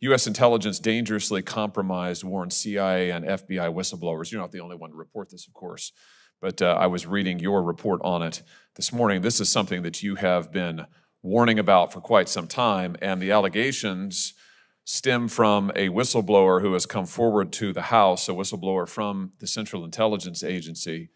U.S. intelligence dangerously compromised, warned CIA and FBI whistleblowers. You're not the only one to report this, of course, but I was reading your report on it this morning. This is something that you have been warning about for quite some time, and the allegations stem from a whistleblower who has come forward to the House, a whistleblower from the Central Intelligence Agency.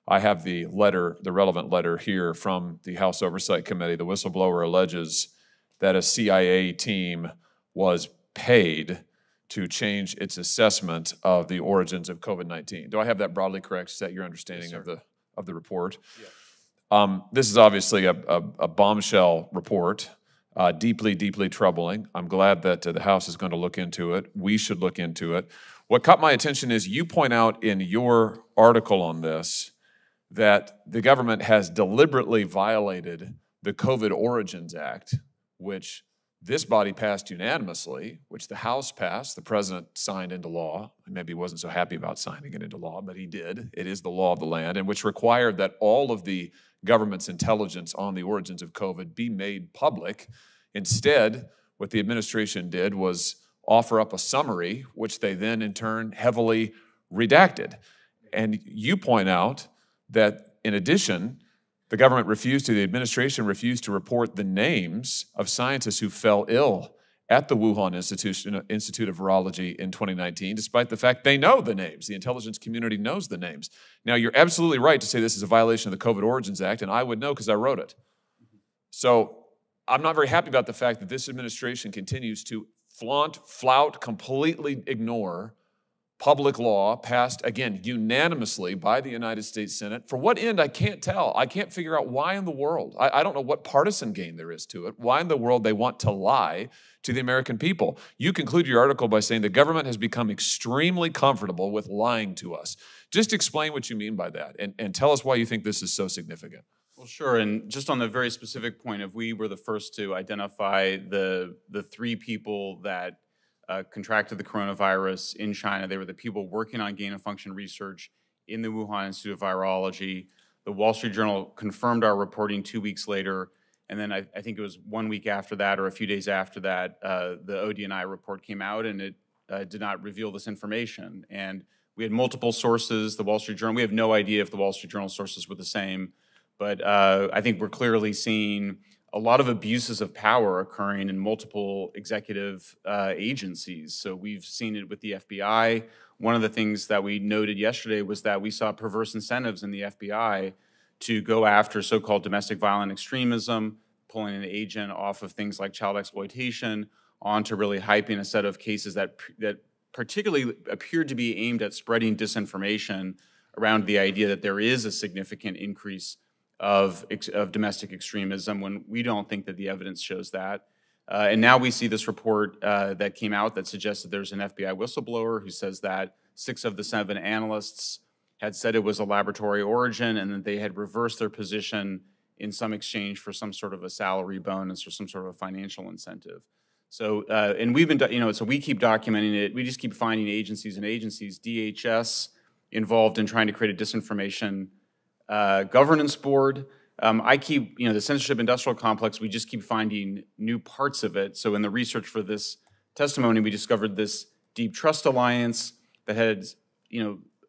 I have the letter, the relevant letter here from the House Oversight Committee. The whistleblower alleges that a CIA team was paid to change its assessment of the origins of COVID-19. Do I have that broadly correct? Is that your understanding of the report? Yes. This is obviously a bombshell report, deeply, deeply troubling. I'm glad that the House is going to look into it. We should look into it. What caught my attention is you point out in your article on this that the government has deliberately violated the COVID Origins Act, which this body passed unanimously, which the House passed, the president signed into law. Maybe he wasn't so happy about signing it into law, but he did. It is the law of the land, and which required that all of the government's intelligence on the origins of COVID be made public. Instead, what the administration did was offer up a summary, which they then in turn heavily redacted. And you point out that in addition, the administration refused to report the names of scientists who fell ill at the Wuhan Institute of Virology in 2019, despite the fact they know the names. The intelligence community knows the names. Now, you're absolutely right to say this is a violation of the COVID Origins Act, and I would know because I wrote it. So I'm not very happy about the fact that this administration continues to flout, completely ignore public law passed, again, unanimously by the United States Senate. For what end, I can't tell. I can't figure out why in the world. I don't know what partisan gain there is to it. Why in the world they want to lie to the American people. You conclude your article by saying the government has become extremely comfortable with lying to us. Just explain what you mean by that and tell us why you think this is so significant. Well, sure. And just on the very specific point of we were the first to identify the 3 people that contracted the coronavirus in China. They were the people working on gain-of-function research in the Wuhan Institute of Virology. The Wall Street Journal confirmed our reporting 2 weeks later, and then I think it was 1 week after that or a few days after that, the ODNI report came out, and it did not reveal this information. And we had multiple sources. The Wall Street Journal, we have no idea if the Wall Street Journal sources were the same, but I think we're clearly seeing a lot of abuses of power occurring in multiple executive agencies. So we've seen it with the FBI. One of the things that we noted yesterday was that we saw perverse incentives in the FBI to go after so-called domestic violent extremism, pulling an agent off of things like child exploitation onto really hyping a set of cases that particularly appeared to be aimed at spreading disinformation around the idea that there is a significant increase of domestic extremism when we don't think that the evidence shows that. And now we see this report that came out that suggests that there's an FBI whistleblower who says that 6 of the 7 analysts had said it was a laboratory origin and that they had reversed their position in some exchange for some sort of a salary bonus or some sort of a financial incentive. So, and we've been, so we keep documenting it. We just keep finding agencies, DHS involved in trying to create a disinformation governance board. I keep, the censorship industrial complex, we just keep finding new parts of it. So in the research for this testimony, we discovered this deep trust alliance that had,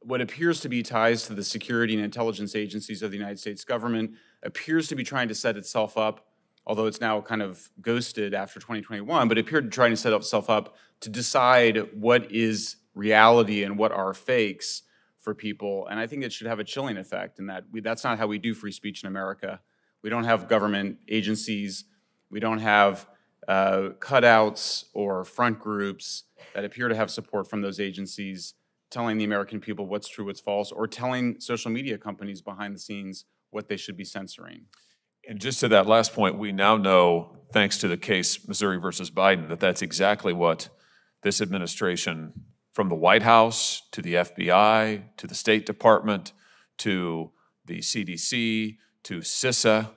what appears to be ties to the security and intelligence agencies of the United States government, appears to be trying to set itself up, although it's now kind of ghosted after 2021, but it appeared to try to set itself up to decide what is reality and what are fakes for people. And I think it should have a chilling effect in that that's not how we do free speech in America. We don't have government agencies. We don't have cutouts or front groups that appear to have support from those agencies telling the American people what's true, what's false, or telling social media companies behind the scenes what they should be censoring. And just to that last point, we now know, thanks to the case Missouri versus Biden, that that's exactly what this administration, from the White House to the FBI to the State Department to the CDC to CISA,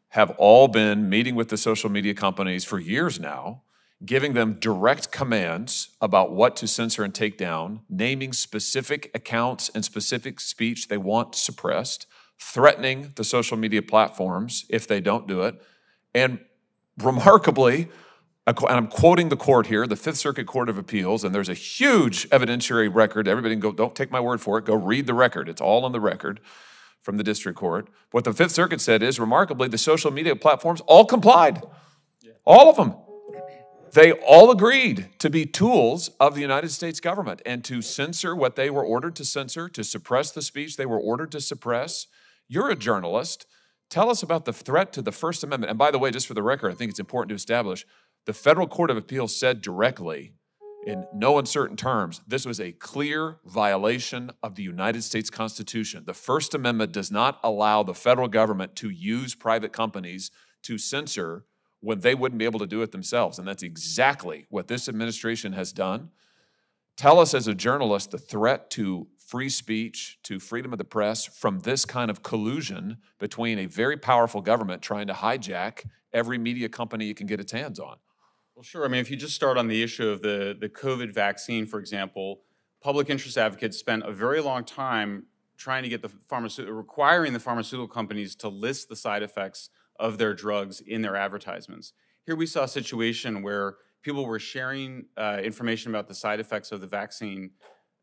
have all been meeting with the social media companies for years now, giving them direct commands about what to censor and take down, naming specific accounts and specific speech they want suppressed, threatening the social media platforms if they don't do it, and remarkably, and I'm quoting the court here, the Fifth Circuit Court of Appeals, and there's a huge evidentiary record. Everybody can go, don't take my word for it, go read the record. It's all on the record from the district court. What the Fifth Circuit said is, remarkably, the social media platforms all complied. All of them. They all agreed to be tools of the United States government and to censor what they were ordered to censor, to suppress the speech they were ordered to suppress. You're a journalist. Tell us about the threat to the First Amendment. And by the way, just for the record, I think it's important to establish, the Federal Court of Appeals said directly, in no uncertain terms, this was a clear violation of the United States Constitution. The First Amendment does not allow the federal government to use private companies to censor when they wouldn't be able to do it themselves. And that's exactly what this administration has done. Tell us as a journalist the threat to free speech, to freedom of the press from this kind of collusion between a very powerful government trying to hijack every media company it can get its hands on. Well, sure. I mean, if you just start on the issue of the COVID vaccine, for example, public interest advocates spent a very long time trying to get requiring the pharmaceutical companies to list the side effects of their drugs in their advertisements. Here we saw a situation where people were sharing information about the side effects of the vaccine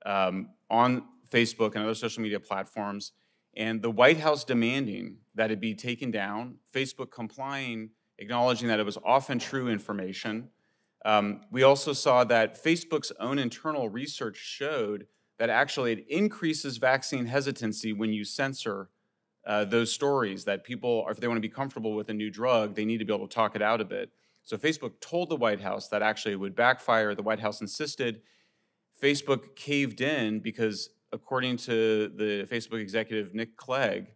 on Facebook and other social media platforms, and the White House demanding that it be taken down, Facebook complying, acknowledging that it was often true information. We also saw that Facebook's own internal research showed that actually it increases vaccine hesitancy when you censor those stories, that people, if they want to be comfortable with a new drug, they need to be able to talk it out a bit. So Facebook told the White House that actually it would backfire. The White House insisted. Facebook caved in because, according to the Facebook executive Nick Clegg,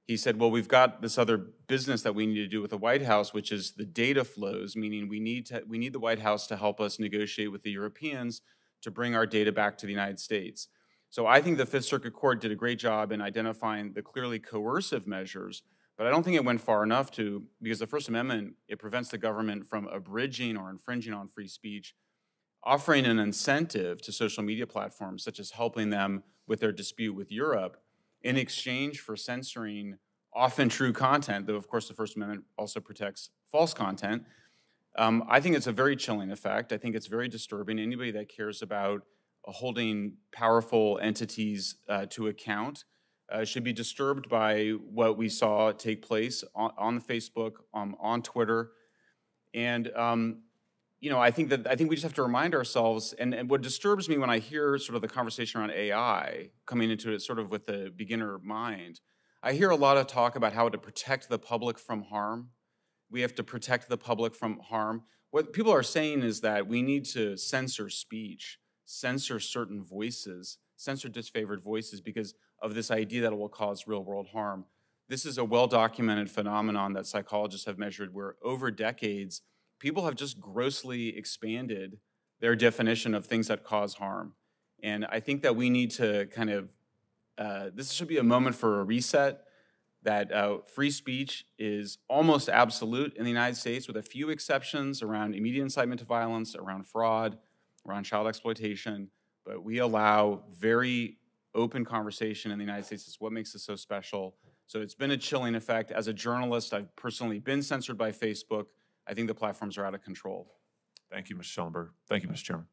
he said, well, we've got this other business that we need to do with the White House, which is the data flows, meaning we need the White House to help us negotiate with the Europeans to bring our data back to the United States. So I think the Fifth Circuit Court did a great job in identifying the clearly coercive measures, but I don't think it went far enough because the First Amendment, it prevents the government from abridging or infringing on free speech, offering an incentive to social media platforms, such as helping them with their dispute with Europe, in exchange for censoring often true content, though of course the First Amendment also protects false content. I think it's a very chilling effect. I think it's very disturbing. Anybody that cares about holding powerful entities to account should be disturbed by what we saw take place on Facebook, on Twitter, and you know, I think we just have to remind ourselves. And what disturbs me when I hear sort of the conversation around AI coming into it, sort of with the beginner mind, I hear a lot of talk about how to protect the public from harm. We have to protect the public from harm. What people are saying is that we need to censor speech, censor certain voices, censor disfavored voices because of this idea that it will cause real-world harm. This is a well-documented phenomenon that psychologists have measured where over decades, people have just grossly expanded their definition of things that cause harm. And I think that we need to kind of, this should be a moment for a reset, that free speech is almost absolute in the United States with a few exceptions around immediate incitement to violence, around fraud, around child exploitation, but we allow very open conversation in the United States. It's what makes us so special. So it's been a chilling effect. As a journalist, I've personally been censored by Facebook. I think the platforms are out of control. Thank you, Mr. Schellenberg. Thank you, Mr. Chairman.